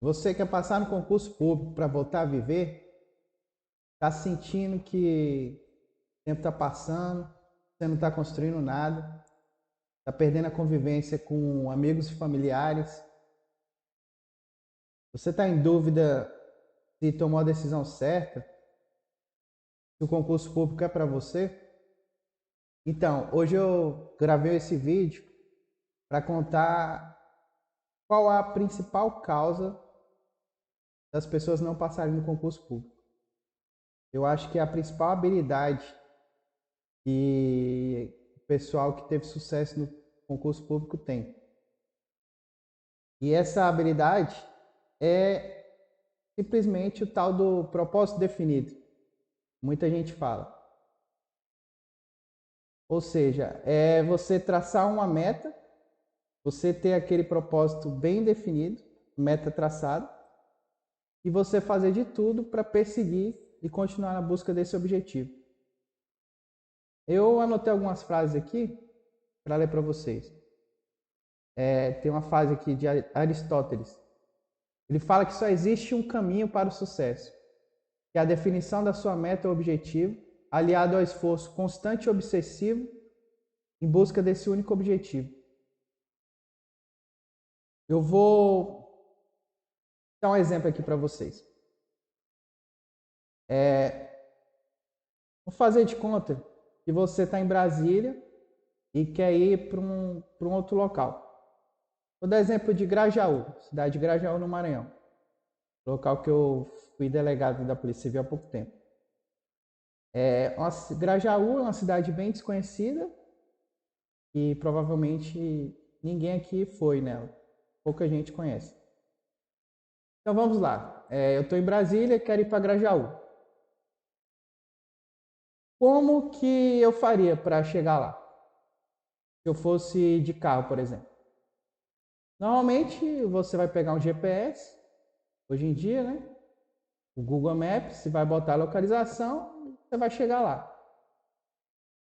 Você quer passar no concurso público para voltar a viver? Está sentindo que o tempo está passando, você não está construindo nada, está perdendo a convivência com amigos e familiares. Você está em dúvida se tomou a decisão certa, se o concurso público é para você? Então, hoje eu gravei esse vídeo para contar qual a principal causa das pessoas não passarem no concurso público. Eu acho que a principal habilidade que o pessoal que teve sucesso no concurso público tem. E essa habilidade é simplesmente o tal do propósito definido. Muita gente fala. Ou seja, é você traçar uma meta, você ter aquele propósito bem definido, meta traçada, e você fazer de tudo para perseguir e continuar na busca desse objetivo. Eu anotei algumas frases aqui para ler para vocês. Tem uma frase aqui de Aristóteles. Ele fala que só existe um caminho para o sucesso, que é a definição da sua meta ou objetivo, aliado ao esforço constante e obsessivo em busca desse único objetivo. Eu vou dar um exemplo aqui para vocês. Vou fazer de conta que você está em Brasília e quer ir para um outro local. Vou dar exemplo de Grajaú, cidade de Grajaú, no Maranhão, local que eu fui delegado da Polícia Civil há pouco tempo. Grajaú é uma cidade bem desconhecida e provavelmente ninguém aqui foi nela. Pouca gente conhece. Então vamos lá. Eu estou em Brasília e quero ir para Grajaú. Como que eu faria para chegar lá? Se eu fosse de carro, por exemplo. Normalmente você vai pegar um GPS, hoje em dia, né? O Google Maps, você vai botar a localização, você vai chegar lá.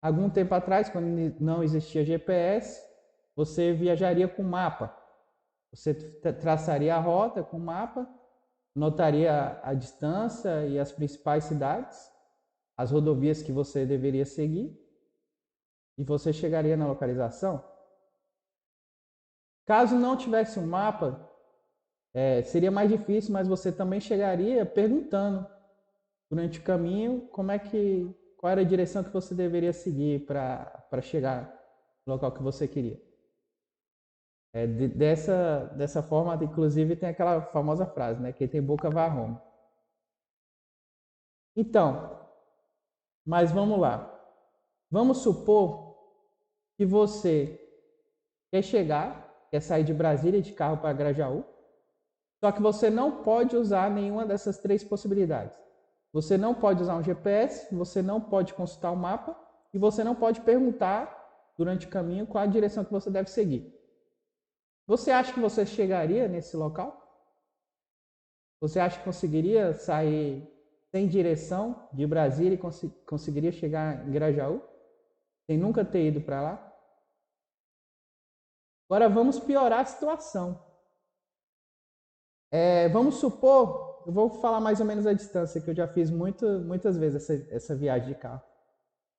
Algum tempo atrás, quando não existia GPS, você viajaria com mapa. Você traçaria a rota com mapa, notaria a distância e as principais cidades, as rodovias que você deveria seguir, e você chegaria na localização. Caso não tivesse um mapa, seria mais difícil, mas você também chegaria perguntando durante o caminho qual era a direção que você deveria seguir para chegar no local que você queria. Dessa forma, inclusive, tem aquela famosa frase, né? Quem tem boca vai a Roma. Então, mas vamos lá. Vamos supor que você quer sair de Brasília de carro para Grajaú, só que você não pode usar nenhuma dessas três possibilidades. Você não pode usar um GPS, você não pode consultar o mapa e você não pode perguntar durante o caminho qual a direção que você deve seguir. Você acha que você chegaria nesse local? Você acha que conseguiria sair sem direção de Brasília e conseguiria chegar em Grajaú? Sem nunca ter ido para lá? Agora vamos piorar a situação. Vamos supor, eu vou falar mais ou menos a distância, que eu já fiz muitas vezes essa viagem de carro.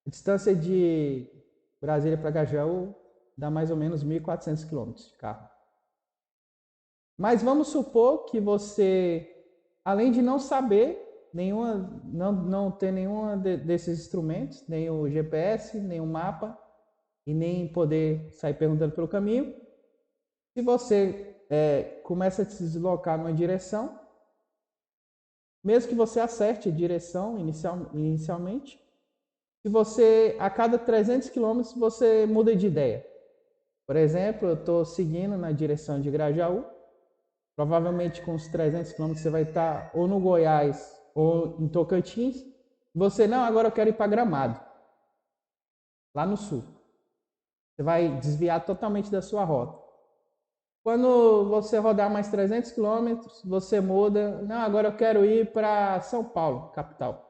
A distância de Brasília para Grajaú dá mais ou menos 1.400 quilômetros de carro. Mas vamos supor que você, além de não saber não ter nenhum desses instrumentos, nem o GPS, nem o mapa, e nem poder sair perguntando pelo caminho, se você começa a se deslocar numa direção, mesmo que você acerte a direção inicialmente, se você, a cada 300 quilômetros, você muda de ideia. Por exemplo, eu estou seguindo na direção de Grajaú, provavelmente com uns 300 quilômetros você vai estar ou no Goiás ou em Tocantins. Você, não, agora eu quero ir para Gramado, lá no sul. Você vai desviar totalmente da sua rota. Quando você rodar mais 300 quilômetros, você muda, não, agora eu quero ir para São Paulo, capital.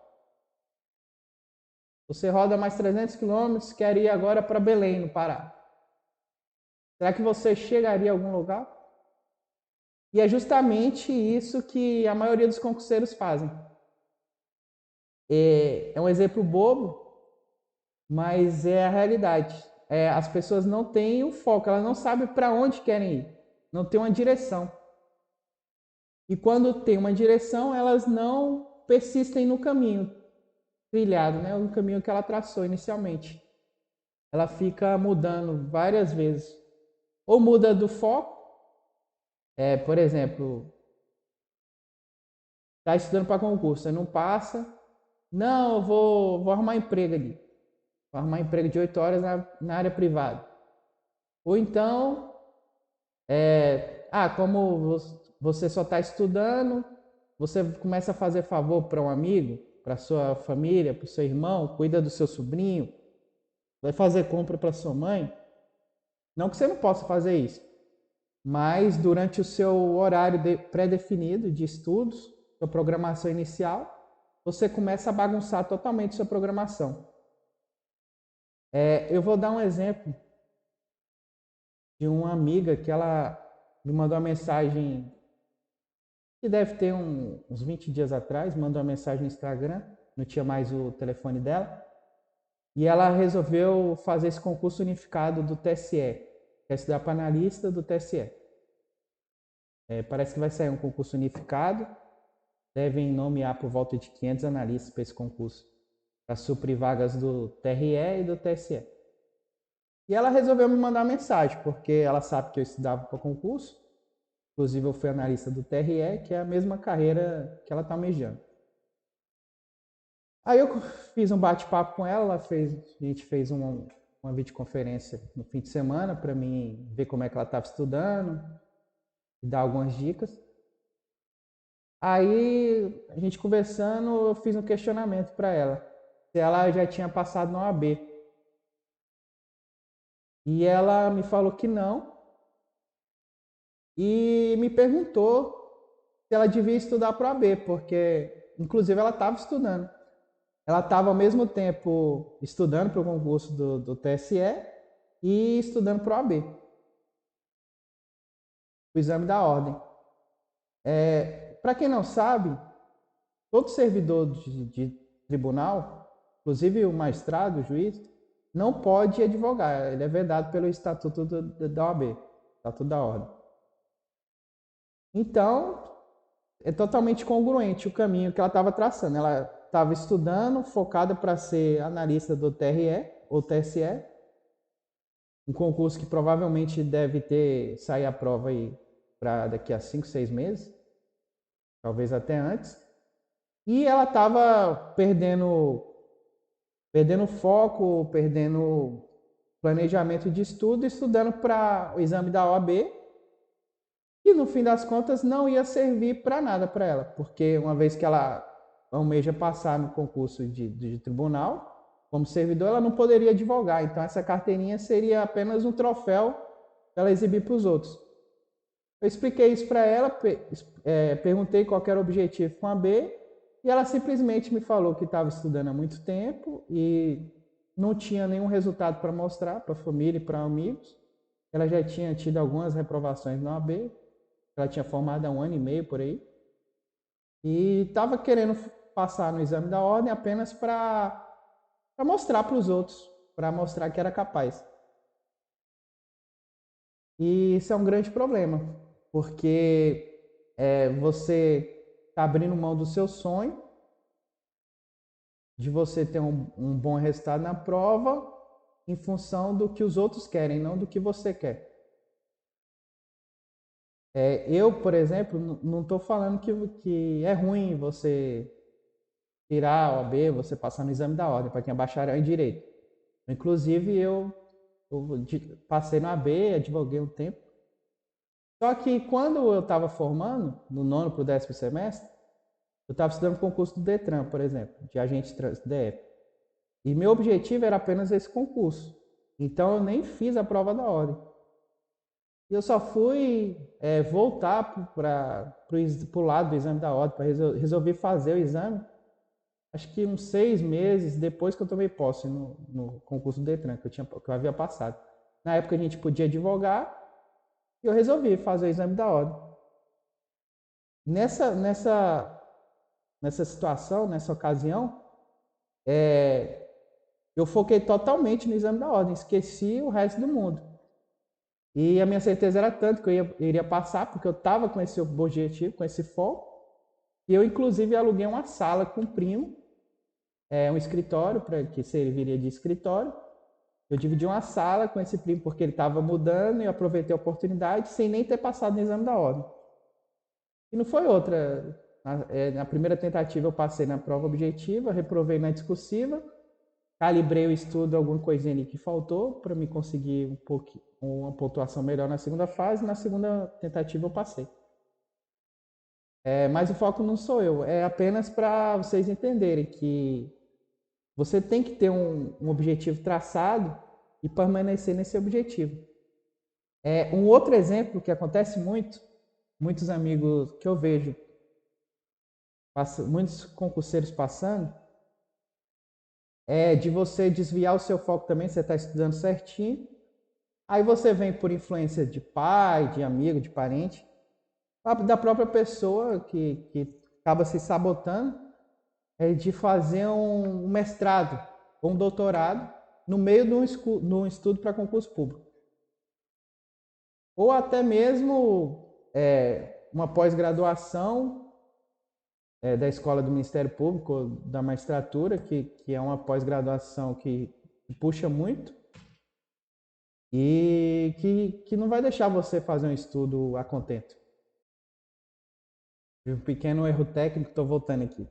Você roda mais 300 quilômetros, quer ir agora para Belém, no Pará. Será que você chegaria a algum lugar? E é justamente isso que a maioria dos concurseiros fazem. É um exemplo bobo, mas é a realidade. As pessoas não têm o foco, elas não sabem para onde querem ir, não tem uma direção. E quando tem uma direção, elas não persistem no caminho trilhado, né? O caminho que ela traçou inicialmente. Ela fica mudando várias vezes. Ou muda do foco, por exemplo, está estudando para concurso, você não passa, não, eu vou arrumar emprego ali. Vou arrumar emprego de 8 horas na área privada. Ou então, como você só está estudando, você começa a fazer favor para um amigo, para sua família, para o seu irmão, cuida do seu sobrinho, vai fazer compra para sua mãe. Não que você não possa fazer isso, mas durante o seu horário pré-definido de estudos, sua programação inicial, você começa a bagunçar totalmente sua programação. Eu vou dar um exemplo de uma amiga que ela me mandou uma mensagem que deve ter uns 20 dias atrás, mandou uma mensagem no Instagram, não tinha mais o telefone dela, e ela resolveu fazer esse concurso unificado do TSE, quer estudar para analista do TSE. Parece que vai sair um concurso unificado, devem nomear por volta de 500 analistas para esse concurso, para suprir vagas do TRE e do TSE. E ela resolveu me mandar uma mensagem, porque ela sabe que eu estudava para concurso, inclusive eu fui analista do TRE, que é a mesma carreira que ela está almejando. Aí eu fiz um bate-papo com ela, a gente fez uma videoconferência no fim de semana para mim ver como é que ela estava estudando e dar algumas dicas. Aí, a gente conversando, eu fiz um questionamento para ela, se ela já tinha passado na OAB. E ela me falou que não, e me perguntou se ela devia estudar para a OAB, porque, inclusive, ela estava estudando. Ela estava ao mesmo tempo estudando para o concurso do TSE e estudando para o OAB, o exame da ordem. Para quem não sabe, todo servidor de tribunal, inclusive o magistrado, o juiz, não pode advogar. Ele é vedado pelo Estatuto da OAB, Estatuto da Ordem. Então, é totalmente congruente o caminho que ela estava traçando. Ela estava estudando, focada para ser analista do TRE ou TSE, um concurso que provavelmente deve sair a prova aí para daqui a 5, 6 meses, talvez até antes. E ela estava perdendo foco, perdendo planejamento de estudo, estudando para o exame da OAB, e no fim das contas não ia servir para nada para ela, porque uma vez que ela almeja passar no concurso de tribunal, como servidor, ela não poderia advogar, então essa carteirinha seria apenas um troféu para ela exibir para os outros. Eu expliquei isso para ela, perguntei qual era o objetivo com a B, e ela simplesmente me falou que estava estudando há muito tempo e não tinha nenhum resultado para mostrar para a família e para amigos. Ela já tinha tido algumas reprovações na OAB, ela tinha formado há 1 ano e meio por aí, e estava querendo passar no exame da ordem apenas para mostrar para os outros, para mostrar que era capaz. E isso é um grande problema, porque você está abrindo mão do seu sonho, de você ter um bom resultado na prova, em função do que os outros querem, não do que você quer. Eu, por exemplo, não estou falando que é ruim você tirar a OAB, você passar no exame da ordem, para quem é bacharel em Direito. Inclusive, eu passei na AB, advoguei um tempo. Só que quando eu estava formando, no 9º para o 10º semestre, eu estava estudando concurso do Detran, por exemplo, de agente de trânsito DF. E meu objetivo era apenas esse concurso. Então eu nem fiz a prova da ordem. E eu só fui voltar para o lado do exame da ordem, para resolver fazer o exame, acho que uns 6 meses depois que eu tomei posse no concurso do Detran, que eu havia passado. Na época a gente podia advogar e eu resolvi fazer o exame da ordem. Nessa situação, nessa ocasião, é, eu foquei totalmente no exame da ordem, esqueci o resto do mundo. E a minha certeza era tanto que iria passar, porque eu estava com esse objetivo, com esse foco. E eu, inclusive, aluguei uma sala com um primo, um escritório, que serviria de escritório. Eu dividi uma sala com esse primo porque ele estava mudando e eu aproveitei a oportunidade sem nem ter passado no exame da ordem. E não foi outra. Na primeira tentativa eu passei na prova objetiva, reprovei na discursiva, calibrei o estudo, alguma coisinha ali que faltou para me conseguir uma pontuação melhor na segunda fase. Na segunda tentativa eu passei. Mas o foco não sou eu, é apenas para vocês entenderem que você tem que ter um objetivo traçado e permanecer nesse objetivo. Um outro exemplo que acontece muito, muitos amigos que eu vejo, muitos concurseiros passando, é de você desviar o seu foco também, você está estudando certinho, aí você vem por influência de pai, de amigo, de parente, da própria pessoa que acaba se sabotando, de fazer um mestrado ou um doutorado no meio de um estudo para concurso público. Ou até mesmo uma pós-graduação da Escola do Ministério Público, ou da magistratura, que é uma pós-graduação que puxa muito e que não vai deixar você fazer um estudo a contento. Um pequeno erro técnico, estou voltando aqui.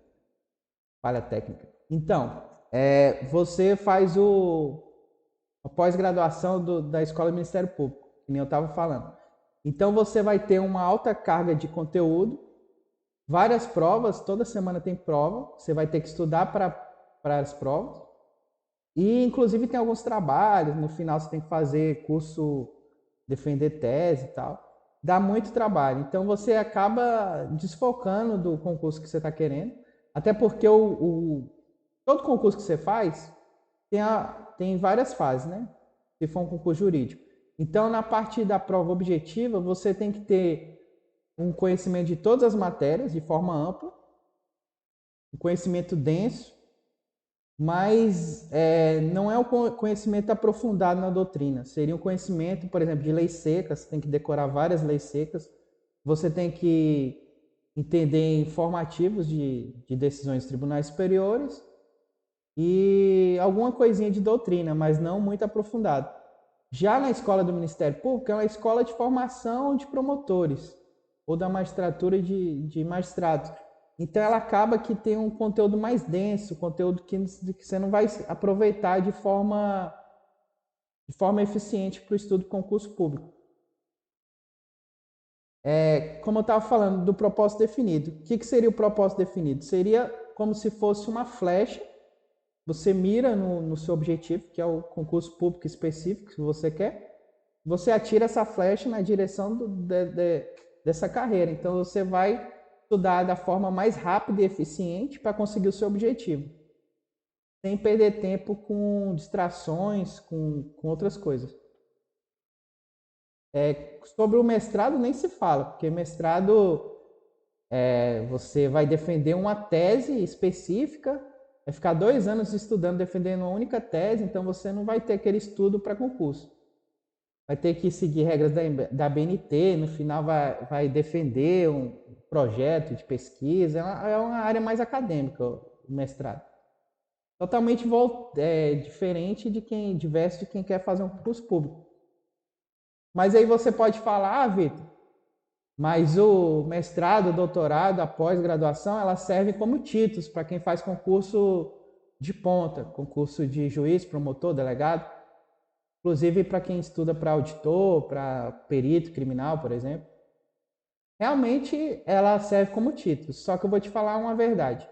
Falha técnica. Então, você faz a pós-graduação da Escola do Ministério Público, que nem eu estava falando. Então, você vai ter uma alta carga de conteúdo, várias provas, toda semana tem prova, você vai ter que estudar para as provas. E, inclusive, tem alguns trabalhos, no final você tem que fazer curso, defender tese e tal. Dá muito trabalho. Então, você acaba desfocando do concurso que você está querendo. Até porque todo concurso que você faz tem várias fases, né? Se for um concurso jurídico. Então, na parte da prova objetiva, você tem que ter um conhecimento de todas as matérias de forma ampla, um conhecimento denso, mas não é um conhecimento aprofundado na doutrina. Seria um conhecimento, por exemplo, de leis secas, você tem que decorar várias leis secas, você tem que entender informativos de decisões de tribunais superiores e alguma coisinha de doutrina, mas não muito aprofundado. Já na escola do Ministério Público, é uma escola de formação de promotores ou da magistratura de magistrados. Então ela acaba que tem um conteúdo mais denso, conteúdo que você não vai aproveitar de forma eficiente para o estudo do concurso público. Como eu estava falando do propósito definido. O que seria o propósito definido? Seria como se fosse uma flecha, você mira no seu objetivo, que é o concurso público específico que você quer, você atira essa flecha na direção dessa carreira. Então você vai estudar da forma mais rápida e eficiente para conseguir o seu objetivo, sem perder tempo com distrações, com outras coisas. Sobre o mestrado nem se fala, porque mestrado você vai defender uma tese específica, vai ficar 2 anos estudando, defendendo uma única tese, então você não vai ter aquele estudo para concurso. Vai ter que seguir regras da BNT, no final vai defender um projeto de pesquisa, é uma área mais acadêmica, o mestrado. Totalmente diferente diverso de quem quer fazer um concurso público. Mas aí você pode falar, Vitor, mas o mestrado, o doutorado, a pós-graduação, ela serve como títulos para quem faz concurso de ponta, concurso de juiz, promotor, delegado. Inclusive para quem estuda para auditor, para perito criminal, por exemplo. Realmente ela serve como título, só que eu vou te falar uma verdade.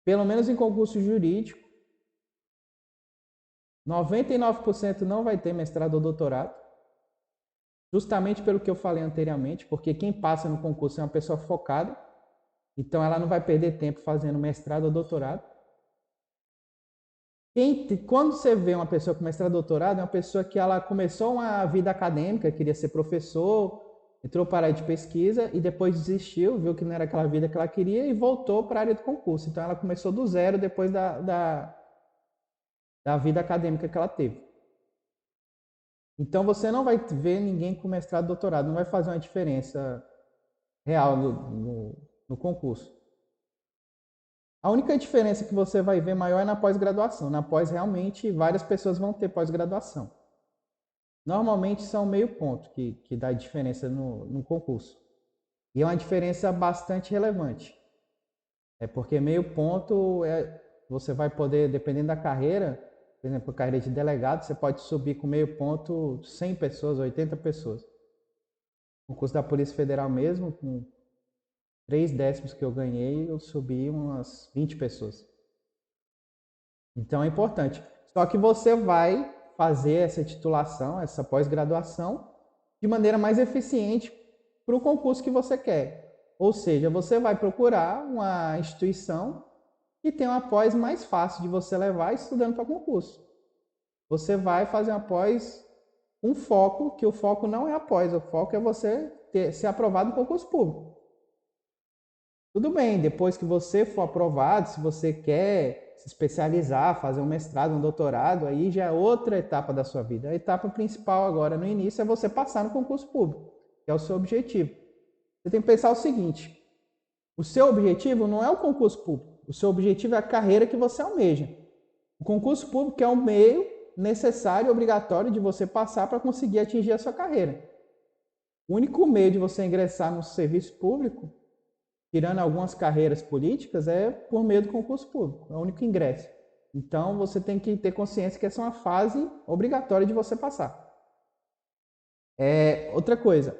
Pelo menos em concurso jurídico, 99% não vai ter mestrado ou doutorado, justamente pelo que eu falei anteriormente, porque quem passa no concurso é uma pessoa focada, então ela não vai perder tempo fazendo mestrado ou doutorado. Quando você vê uma pessoa com mestrado ou doutorado, é uma pessoa que ela começou uma vida acadêmica, queria ser professor, entrou para a área de pesquisa e depois desistiu, viu que não era aquela vida que ela queria e voltou para a área do concurso. Então ela começou do zero depois da vida acadêmica que ela teve. Então você não vai ver ninguém com mestrado e doutorado, não vai fazer uma diferença real no concurso. A única diferença que você vai ver maior é na pós-graduação. Na pós, realmente, várias pessoas vão ter pós-graduação. Normalmente são meio ponto que dá diferença no concurso. E é uma diferença bastante relevante. É porque meio ponto você vai poder, dependendo da carreira, por exemplo, a carreira de delegado, você pode subir com meio ponto 100 pessoas, 80 pessoas. No concurso da Polícia Federal mesmo, com 3 décimos que eu ganhei, eu subi umas 20 pessoas. Então é importante. Só que você vai fazer essa titulação, essa pós-graduação, de maneira mais eficiente para o concurso que você quer. Ou seja, você vai procurar uma instituição que tem uma pós mais fácil de você levar estudando para concurso. Você vai fazer uma pós com foco, que o foco não é a pós, o foco é você ser aprovado no concurso público. Tudo bem, depois que você for aprovado, se você quer se especializar, fazer um mestrado, um doutorado, aí já é outra etapa da sua vida. A etapa principal agora, no início, é você passar no concurso público, que é o seu objetivo. Você tem que pensar o seguinte, o seu objetivo não é o concurso público, o seu objetivo é a carreira que você almeja. O concurso público é um meio necessário e obrigatório de você passar para conseguir atingir a sua carreira. O único meio de você ingressar no serviço público, tirando algumas carreiras políticas, é por meio do concurso público. É o único ingresso. Então, você tem que ter consciência que essa é uma fase obrigatória de você passar. Outra coisa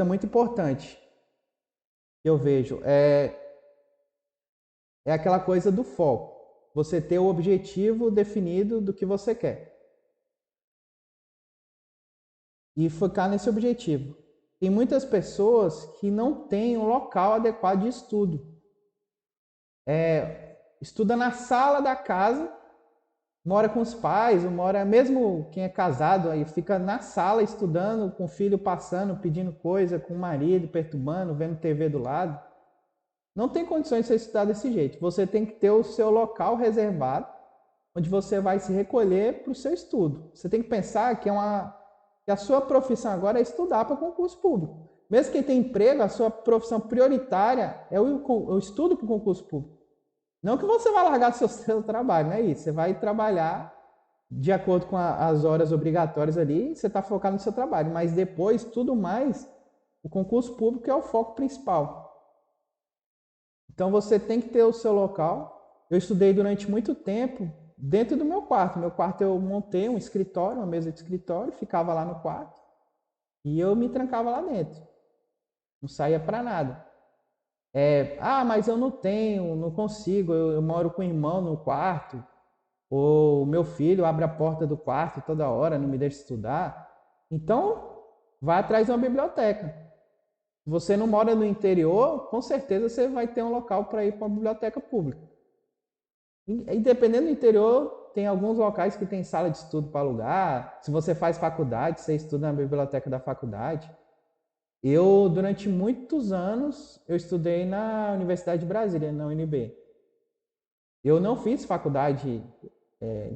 muito importante que eu vejo é aquela coisa do foco. Você ter o objetivo definido do que você quer. E focar nesse objetivo. Tem muitas pessoas que não têm um local adequado de estudo. Estuda na sala da casa, mora com os pais, ou mora, mesmo quem é casado, aí fica na sala estudando, com o filho passando, pedindo coisa, com o marido perturbando, vendo TV do lado. Não tem condições de você estudar desse jeito. Você tem que ter o seu local reservado, onde você vai se recolher para o seu estudo. Você tem que pensar que a sua profissão agora é estudar para concurso público. Mesmo quem tem emprego, a sua profissão prioritária é o estudo para o concurso público. Não que você vai largar seu trabalho, não é isso. Você vai trabalhar de acordo com as horas obrigatórias ali, você está focado no seu trabalho. Mas depois, tudo mais, o concurso público é o foco principal. Então você tem que ter o seu local. Eu estudei durante muito tempo dentro do meu quarto. Meu quarto eu montei um escritório, uma mesa de escritório, ficava lá no quarto e eu me trancava lá dentro. Não saía para nada. Mas eu não tenho, não consigo, eu moro com o irmão no quarto, ou meu filho abre a porta do quarto toda hora, não me deixa estudar. Então, vai atrás de uma biblioteca. Se você não mora no interior, com certeza você vai ter um local para ir para uma biblioteca pública. E dependendo do interior, tem alguns locais que tem sala de estudo para alugar. Se você faz faculdade, você estuda na biblioteca da faculdade. Eu, durante muitos anos, eu estudei na Universidade de Brasília, na UNB. Eu não fiz faculdade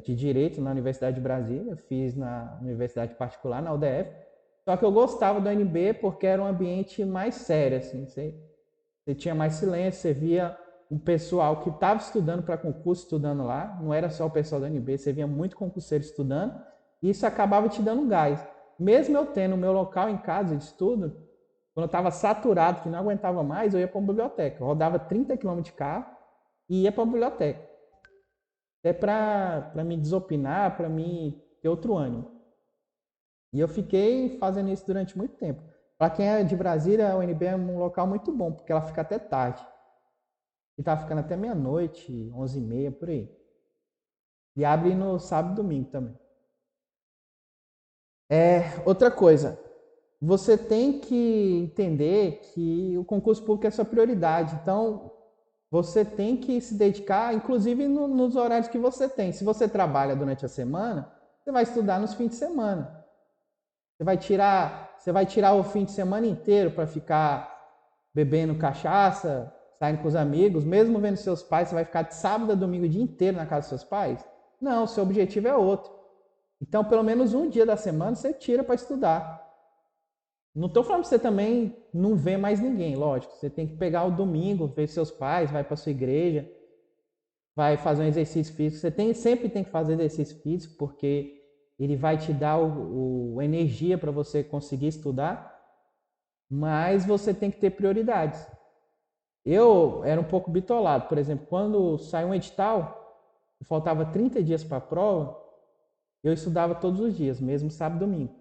de Direito na Universidade de Brasília, fiz na Universidade Particular, na UDF. Só que eu gostava da UNB porque era um ambiente mais sério, assim. Você tinha mais silêncio, você via um pessoal que estava estudando para concurso, estudando lá. Não era só o pessoal da UNB, você via muito concurseiro estudando. E isso acabava te dando gás. Mesmo eu tendo o meu local em casa de estudo, quando eu estava saturado, que não aguentava mais, eu ia para uma biblioteca. Eu rodava 30 km de carro e ia para a biblioteca. Até para me desopinar, para me ter outro ânimo. E eu fiquei fazendo isso durante muito tempo. Para quem é de Brasília, a UNB é um local muito bom, porque ela fica até tarde. E estava ficando até meia-noite, 11h30, por aí. E abre no sábado e domingo também. Outra coisa, você tem que entender que o concurso público é sua prioridade. Então, você tem que se dedicar, inclusive nos horários que você tem. Se você trabalha durante a semana, você vai estudar nos fins de semana. Você vai tirar Você vai tirar o fim de semana inteiro para ficar bebendo cachaça, saindo com os amigos, mesmo vendo seus pais, você vai ficar de sábado a domingo o dia inteiro na casa dos seus pais? Não, seu objetivo é outro. Então, pelo menos um dia da semana você tira para estudar. Não estou falando para você também não ver mais ninguém, lógico. Você tem que pegar o domingo, ver seus pais, vai para sua igreja, vai fazer um exercício físico. Sempre tem que fazer exercício físico, porque ele vai te dar energia para você conseguir estudar, mas você tem que ter prioridades. Eu era um pouco bitolado, por exemplo, quando saiu um edital, faltava 30 dias para a prova, eu estudava todos os dias, mesmo sábado e domingo.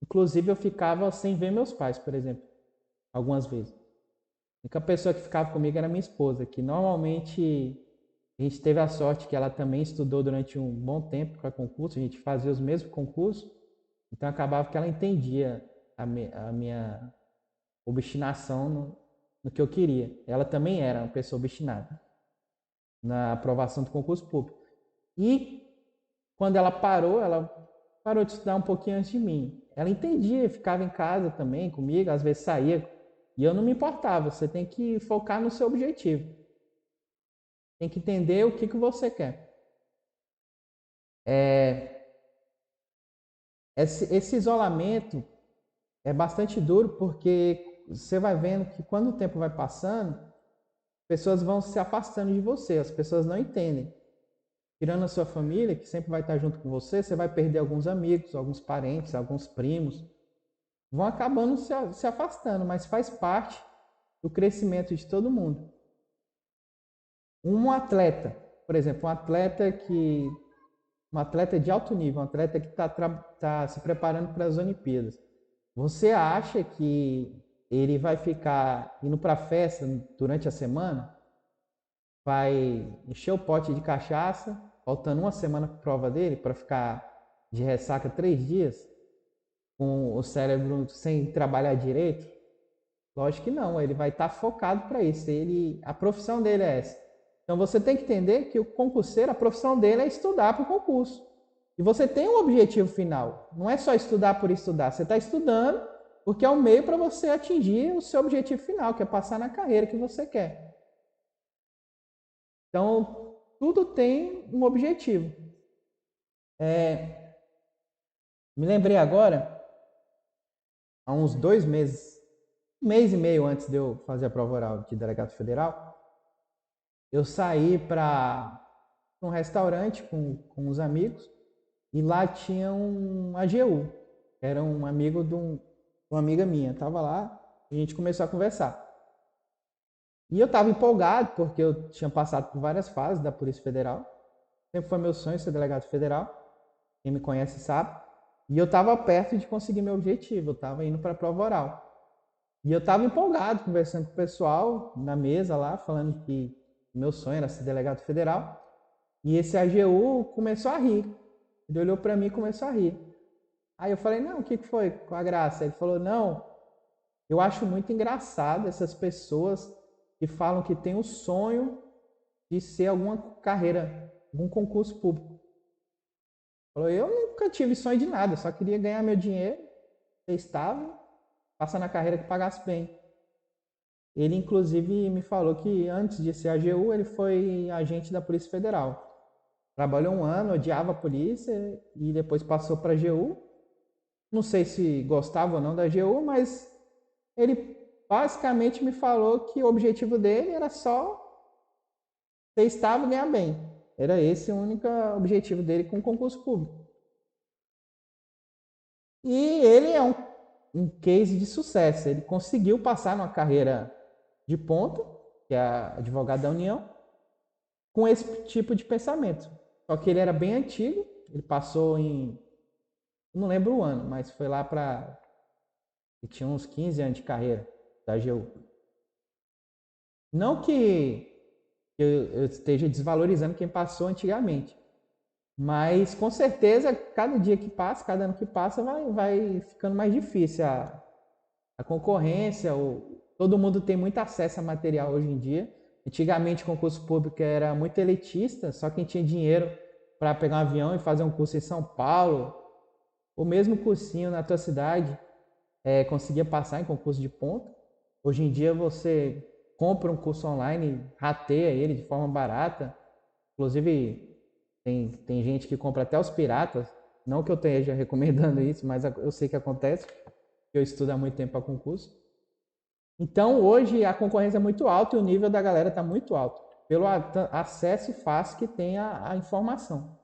Inclusive eu ficava sem ver meus pais, por exemplo, algumas vezes. A única pessoa que ficava comigo era minha esposa, que normalmente a gente teve a sorte que ela também estudou durante um bom tempo para concurso, a gente fazia os mesmos concursos, então acabava que ela entendia a minha obstinação no que eu queria. Ela também era uma pessoa obstinada na aprovação do concurso público. E quando ela parou de estudar um pouquinho antes de mim. Ela entendia, ficava em casa também comigo, às vezes saía, e eu não me importava. Você tem que focar no seu objetivo. Tem que entender o que você quer. Esse isolamento é bastante duro porque você vai vendo que quando o tempo vai passando, pessoas vão se afastando de você, as pessoas não entendem. Tirando a sua família, que sempre vai estar junto com você, você vai perder alguns amigos, alguns parentes, alguns primos. Vão acabando se afastando, mas faz parte do crescimento de todo mundo. Um atleta, por exemplo, um atleta de alto nível, um atleta que está se preparando para as Olimpíadas. Você acha que ele vai ficar indo para a festa durante a semana? Vai encher o pote de cachaça, faltando uma semana para a prova dele, para ficar de ressaca 3 dias, com o cérebro sem trabalhar direito? Lógico que não, ele vai estar focado para isso. A profissão dele é essa. Então você tem que entender que o concurseiro, a profissão dele é estudar para o concurso. E você tem um objetivo final. Não é só estudar por estudar. Você está estudando porque é um meio para você atingir o seu objetivo final, que é passar na carreira que você quer. Então, tudo tem um objetivo. Me lembrei agora, há uns 2 meses, 1 mês e meio antes de eu fazer a prova oral de delegado federal, eu saí para um restaurante com uns amigos e lá tinha um AGU, era um amigo de uma amiga minha, estava lá e a gente começou a conversar. E eu estava empolgado porque eu tinha passado por várias fases da Polícia Federal, sempre foi meu sonho ser delegado federal, quem me conhece sabe, e eu estava perto de conseguir meu objetivo, eu estava indo para a prova oral. E eu estava empolgado, conversando com o pessoal na mesa lá, falando que meu sonho era ser delegado federal. E esse AGU começou a rir. Ele olhou para mim e começou a rir. Aí eu falei, não, o que foi com a graça? Ele falou, não, eu acho muito engraçado essas pessoas que falam que tem o sonho de ser alguma carreira, algum concurso público. Falou, eu nunca tive sonho de nada, só queria ganhar meu dinheiro, ser estável, passar na carreira que pagasse bem. Ele, inclusive, me falou que antes de ser AGU, ele foi agente da Polícia Federal. Trabalhou 1 ano, odiava a polícia e depois passou para a AGU. Não sei se gostava ou não da AGU, mas ele basicamente me falou que o objetivo dele era só ser estável e ganhar bem. Era esse o único objetivo dele com o concurso público. E ele é um case de sucesso. Ele conseguiu passar numa carreira de ponta, que é advogado da União, com esse tipo de pensamento. Só que ele era bem antigo, ele passou não lembro o ano, mas foi lá para... Ele tinha uns 15 anos de carreira da AGU. Não que eu esteja desvalorizando quem passou antigamente, mas com certeza cada dia que passa, cada ano que passa, vai ficando mais difícil a concorrência. Todo mundo tem muito acesso a material hoje em dia. Antigamente o concurso público era muito elitista, só quem tinha dinheiro para pegar um avião e fazer um curso em São Paulo, ou mesmo cursinho na tua cidade, conseguia passar em concurso de ponta. Hoje em dia você compra um curso online, rateia ele de forma barata. Inclusive, tem gente que compra até os piratas. Não que eu esteja recomendando isso, mas eu sei que acontece. Eu estudo há muito tempo para concurso. Então, hoje a concorrência é muito alta e o nível da galera está muito alto, pelo acesso fácil que tem à informação.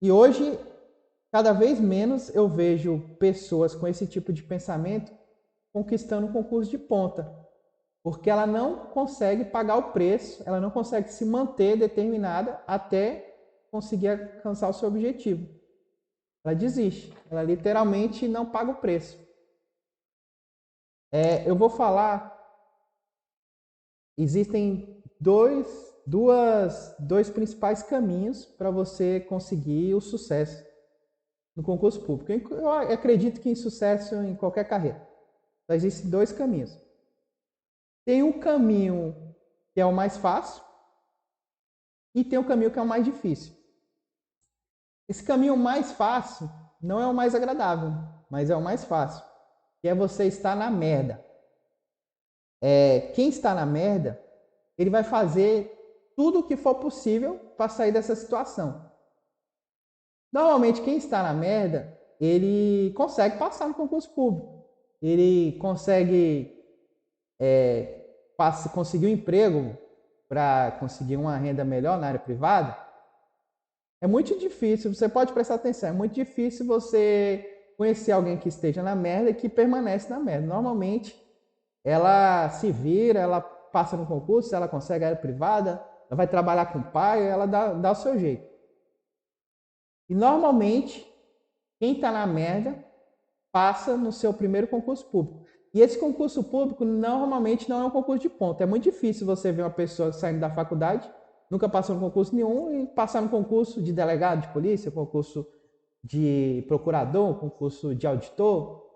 E hoje, cada vez menos eu vejo pessoas com esse tipo de pensamento conquistando um concurso de ponta, porque ela não consegue pagar o preço, ela não consegue se manter determinada até conseguir alcançar o seu objetivo. Ela desiste, ela literalmente não paga o preço. Eu vou falar, existem dois principais caminhos para você conseguir o sucesso no concurso público. Eu acredito que em sucesso em qualquer carreira. Só existem dois caminhos. Tem um caminho que é o mais fácil e tem um caminho que é o mais difícil. Esse caminho mais fácil não é o mais agradável, mas é o mais fácil, que é você estar na merda. Quem está na merda, ele vai fazer tudo o que for possível para sair dessa situação. Normalmente, quem está na merda, ele consegue passar no concurso público. Ele consegue conseguir um emprego para conseguir uma renda melhor na área privada. É muito difícil, você pode prestar atenção, é muito difícil você conhecer alguém que esteja na merda e que permanece na merda. Normalmente, ela se vira, ela passa no concurso, ela consegue a área privada, ela vai trabalhar com o pai, ela dá o seu jeito. E normalmente, quem está na merda passa no seu primeiro concurso público. E esse concurso público normalmente não é um concurso de ponta. É muito difícil você ver uma pessoa saindo da faculdade, nunca passou no concurso nenhum, e passar no concurso de delegado de polícia, concurso de procurador, concurso de auditor.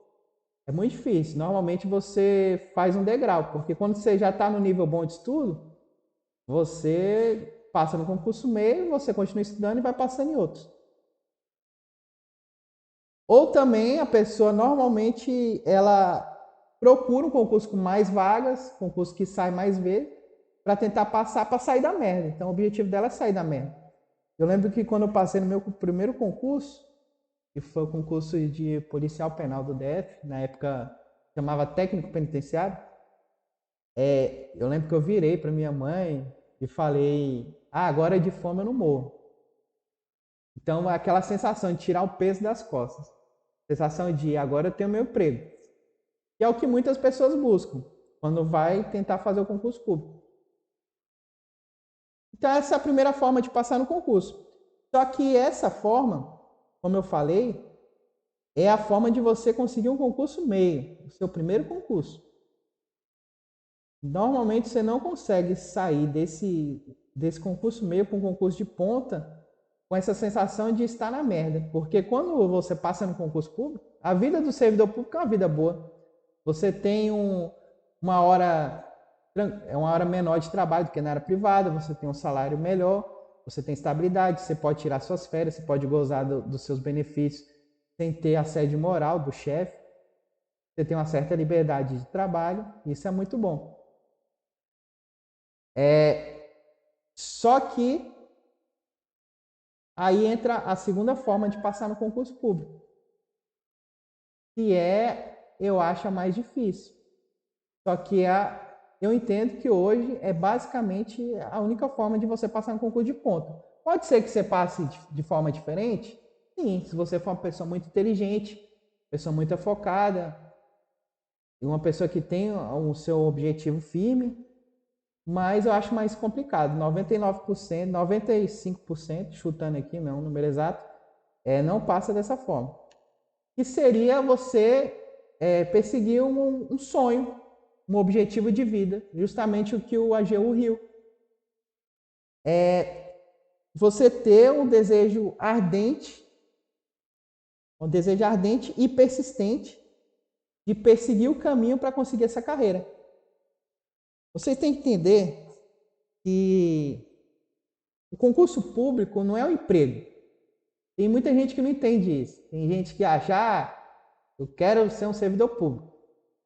É muito difícil. Normalmente você faz um degrau, porque quando você já está no nível bom de estudo, você passa no concurso meio, você continua estudando e vai passando em outros. Ou também a pessoa normalmente ela procura um concurso com mais vagas, concurso que sai mais vezes, para tentar passar para sair da merda. Então o objetivo dela é sair da merda. Eu lembro que quando eu passei no meu primeiro concurso, que foi o concurso de policial penal do DF, na época chamava técnico penitenciário, eu lembro que eu virei para minha mãe e falei: agora de fome eu não morro. Então aquela sensação de tirar o peso das costas, sensação de agora eu tenho meu emprego, que é o que muitas pessoas buscam quando vai tentar fazer o concurso público. Então essa é a primeira forma de passar no concurso. Só que essa forma, como eu falei, é a forma de você conseguir um concurso meio, o seu primeiro concurso. Normalmente você não consegue sair desse concurso meio para um concurso de ponta com essa sensação de estar na merda. Porque quando você passa no concurso público, a vida do servidor público é uma vida boa. Você tem uma hora menor de trabalho do que na área privada, você tem um salário melhor, você tem estabilidade, você pode tirar suas férias, você pode gozar dos seus benefícios sem ter assédio moral do chefe, você tem uma certa liberdade de trabalho, isso é muito bom. Só que aí entra a segunda forma de passar no concurso público, que eu acho a mais difícil. Só que eu entendo que hoje é basicamente a única forma de você passar no concurso de ponta. Pode ser que você passe de forma diferente? Sim, se você for uma pessoa muito inteligente, pessoa muito focada, e uma pessoa que tem o seu objetivo firme, mas eu acho mais complicado. 99%, 95%, chutando aqui, não é um número exato, não passa dessa forma. Que seria você perseguir um sonho, um objetivo de vida, justamente o que o AGU Rio. Você ter um desejo ardente e persistente de perseguir o caminho para conseguir essa carreira. Vocês têm que entender que o concurso público não é um emprego. Tem muita gente que não entende isso. Tem gente que acha, Eu quero ser um servidor público.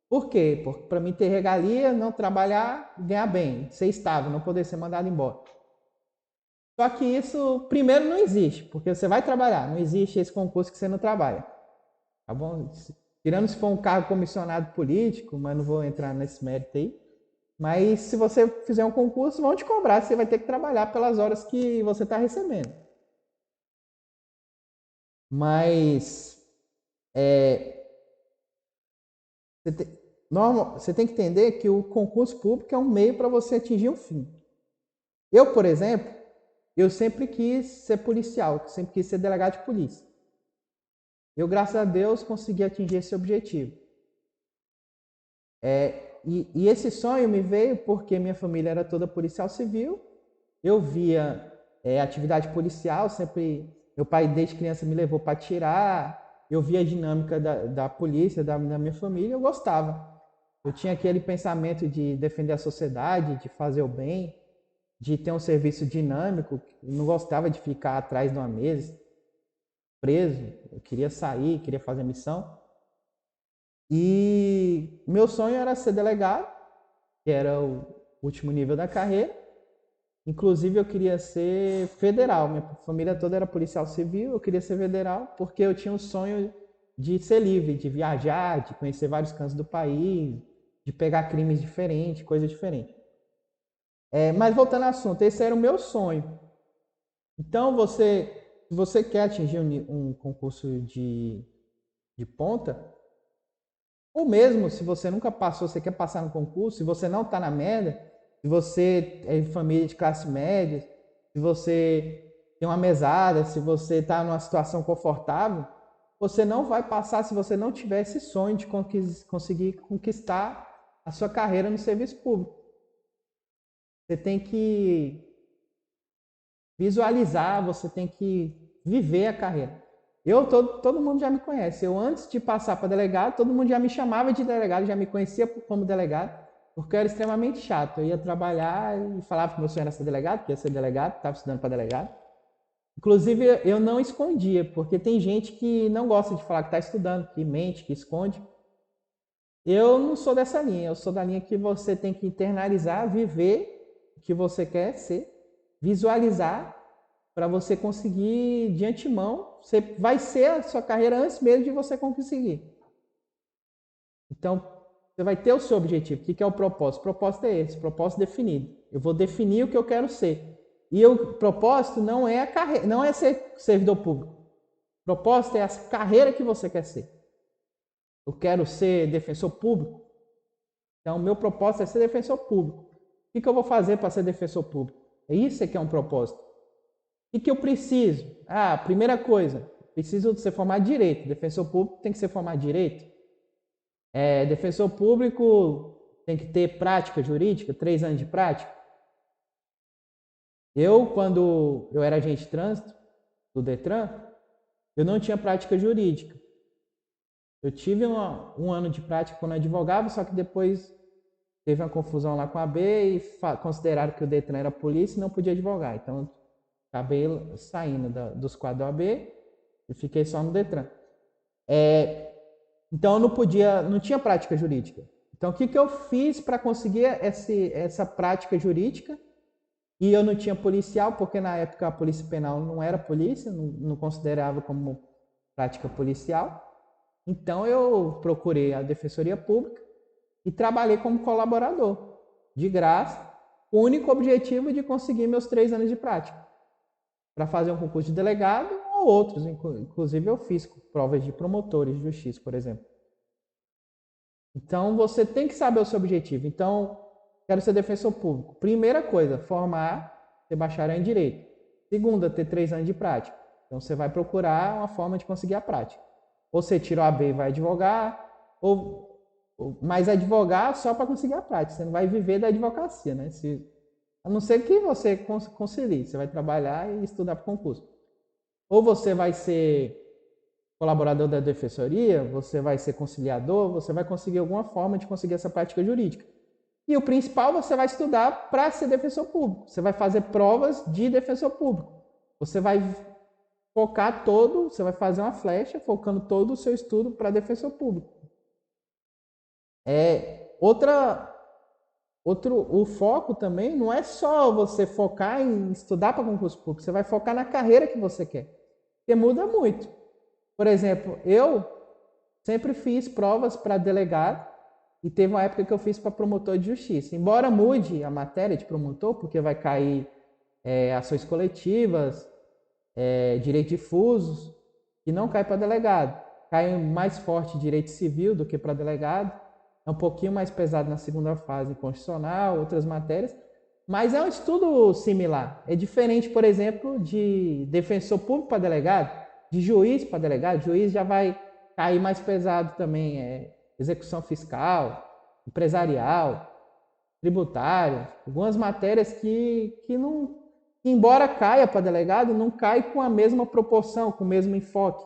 Por quê? Porque para mim ter regalia, não trabalhar, ganhar bem, ser estável, não poder ser mandado embora. Só que isso, primeiro, não existe, porque você vai trabalhar, não existe esse concurso que você não trabalha. Tá bom? Tirando se for um cargo comissionado político, mas não vou entrar nesse mérito aí. Mas se você fizer um concurso, vão te cobrar, você vai ter que trabalhar pelas horas que você está recebendo. Mas você, te, você tem que entender que o concurso público é um meio para você atingir um fim. Eu, por exemplo, eu sempre quis ser policial, sempre quis ser delegado de polícia. Eu, graças a Deus, consegui atingir esse objetivo. E esse sonho me veio porque minha família era toda policial civil. Eu via atividade policial, sempre meu pai desde criança me levou para tirar. Eu via a dinâmica da polícia, da minha família, eu gostava. Eu tinha aquele pensamento de defender a sociedade, de fazer o bem, de ter um serviço dinâmico. Eu não gostava de ficar atrás de uma mesa, preso. Eu queria sair, queria fazer missão. E meu sonho era ser delegado, que era o último nível da carreira. Inclusive eu queria ser federal, minha família toda era policial civil, eu queria ser federal porque eu tinha um sonho de ser livre, de viajar, de conhecer vários cantos do país, de pegar crimes diferentes, coisas diferentes. Mas voltando ao assunto, esse era o meu sonho. Então se você quer atingir um concurso de ponta, ou mesmo se você nunca passou, você quer passar no concurso, se você não está na média, se você é de família de classe média, se você tem uma mesada, se você está numa situação confortável, você não vai passar se você não tiver esse sonho de conseguir conquistar a sua carreira no serviço público. Você tem que visualizar, você tem que viver a carreira. Todo mundo já me conhece. Eu, antes de passar para delegado, todo mundo já me chamava de delegado, já me conhecia como delegado, porque eu era extremamente chato. Eu ia trabalhar e falava que meu sonho era ser delegado, que ia ser delegado, estava estudando para delegado. Inclusive, eu não escondia, porque tem gente que não gosta de falar que está estudando, que mente, que esconde. Eu não sou dessa linha. Eu sou da linha que você tem que internalizar, viver o que você quer ser, visualizar, para você conseguir de antemão, você vai ser a sua carreira antes mesmo de você conseguir. Então, você vai ter o seu objetivo. O que é o propósito? O propósito é esse, propósito definido. Eu vou definir o que eu quero ser. E o propósito não é a carreira, não é ser servidor público. O propósito é a carreira que você quer ser. Eu quero ser defensor público. Então, o meu propósito é ser defensor público. O que eu vou fazer para ser defensor público? É isso que é um propósito. O que eu preciso? Primeira coisa, preciso ser formado em direito. Defensor público tem que ser formado em direito. Defensor público tem que ter prática jurídica, 3 anos de prática. Quando eu era agente de trânsito do Detran, eu não tinha prática jurídica. Eu tive um ano de prática quando advogava, só que depois teve uma confusão lá com a AB e consideraram que o Detran era polícia e não podia advogar. Então, acabei saindo dos quadros da OAB e fiquei só no Detran. Então eu não tinha prática jurídica. Então o que eu fiz para conseguir essa prática jurídica? E eu não tinha policial, porque na época a polícia penal não era polícia, não considerava como prática policial. Então eu procurei a Defensoria Pública e trabalhei como colaborador, de graça, com o único objetivo de conseguir meus 3 anos de prática, para fazer um concurso de delegado ou outros. Inclusive eu fiz provas de promotores de justiça, por exemplo. Então você tem que saber o seu objetivo. Então, quero ser defensor público. Primeira coisa, formar, ser bacharel em direito. Segunda, ter 3 anos de prática. Então você vai procurar uma forma de conseguir a prática. Ou você tira o AB e vai advogar, mas advogar só para conseguir a prática. Você não vai viver da advocacia, né? A não ser que você concilie. Você vai trabalhar e estudar para o concurso. Ou você vai ser colaborador da defensoria, você vai ser conciliador, você vai conseguir alguma forma de conseguir essa prática jurídica. E o principal, você vai estudar para ser defensor público. Você vai fazer provas de defensor público. Você vai focar todo, você vai fazer uma flecha focando todo o seu estudo para defensor público. O foco também não é só você focar em estudar para concurso público, você vai focar na carreira que você quer, porque muda muito. Por exemplo, eu sempre fiz provas para delegado e teve uma época que eu fiz para promotor de justiça. Embora mude a matéria de promotor, porque vai cair ações coletivas, direito difusos, e não cai para delegado. Cai mais forte direito civil do que para delegado. É um pouquinho mais pesado na segunda fase constitucional, outras matérias, mas é um estudo similar. É diferente, por exemplo, de defensor público para delegado, de juiz para delegado. Juiz já vai cair mais pesado também, execução fiscal, empresarial, tributária, algumas matérias que não, que embora caia para delegado, não cai com a mesma proporção, com o mesmo enfoque.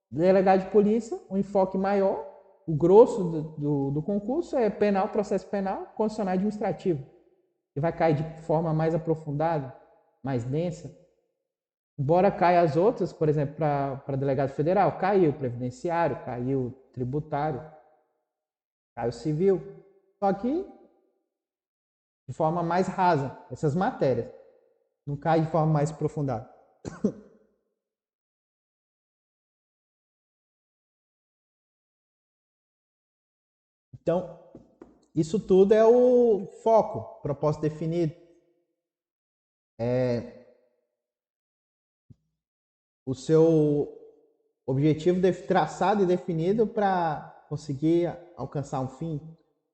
Delegado de polícia, um enfoque maior, o grosso do concurso é penal, processo penal, constitucional e administrativo, que vai cair de forma mais aprofundada, mais densa. Embora caia as outras, por exemplo, para delegado federal, caiu previdenciário, caiu tributário, caiu civil. Só que de forma mais rasa, essas matérias. Não cai de forma mais aprofundada. Então, isso tudo é o foco, propósito definido. O seu objetivo traçado e definido para conseguir alcançar um fim.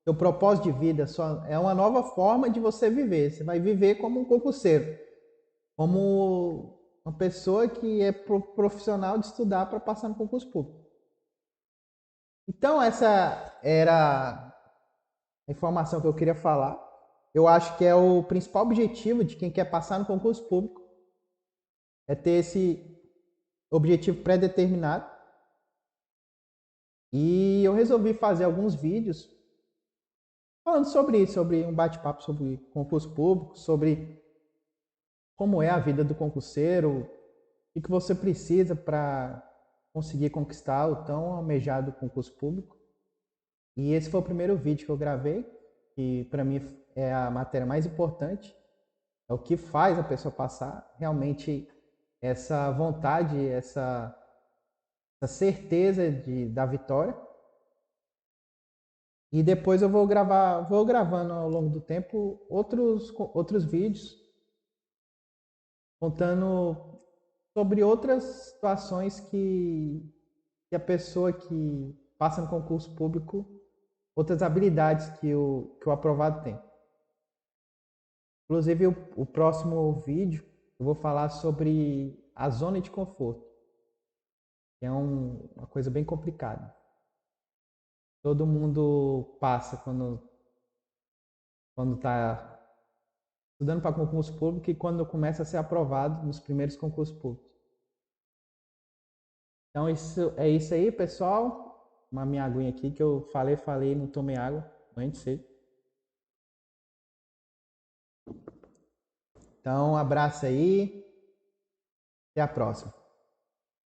Seu propósito de vida é uma nova forma de você viver. Você vai viver como um concurseiro, como uma pessoa que é profissional de estudar para passar no concurso público. Então, essa era a informação que eu queria falar. Eu acho que é o principal objetivo de quem quer passar no concurso público, é ter esse objetivo pré-determinado. E eu resolvi fazer alguns vídeos falando sobre isso, sobre um bate-papo sobre concurso público, sobre como é a vida do concurseiro, o que você precisa para conseguir conquistar o tão almejado concurso público. E esse foi o primeiro vídeo que eu gravei, que para mim é a matéria mais importante, é o que faz a pessoa passar, realmente essa vontade, essa certeza da vitória. E depois eu vou gravando ao longo do tempo outros vídeos contando sobre outras situações que a pessoa que passa no concurso público, outras habilidades que o aprovado tem. Inclusive, o próximo vídeo eu vou falar sobre a zona de conforto, que é uma coisa bem complicada. Todo mundo passa quando está estudando para concurso público e quando começa a ser aprovado nos primeiros concursos públicos. Então, é isso aí, pessoal. Uma minha aguinha aqui que eu falei, não tomei água, banho de sede. Então, um abraço aí. Até a próxima.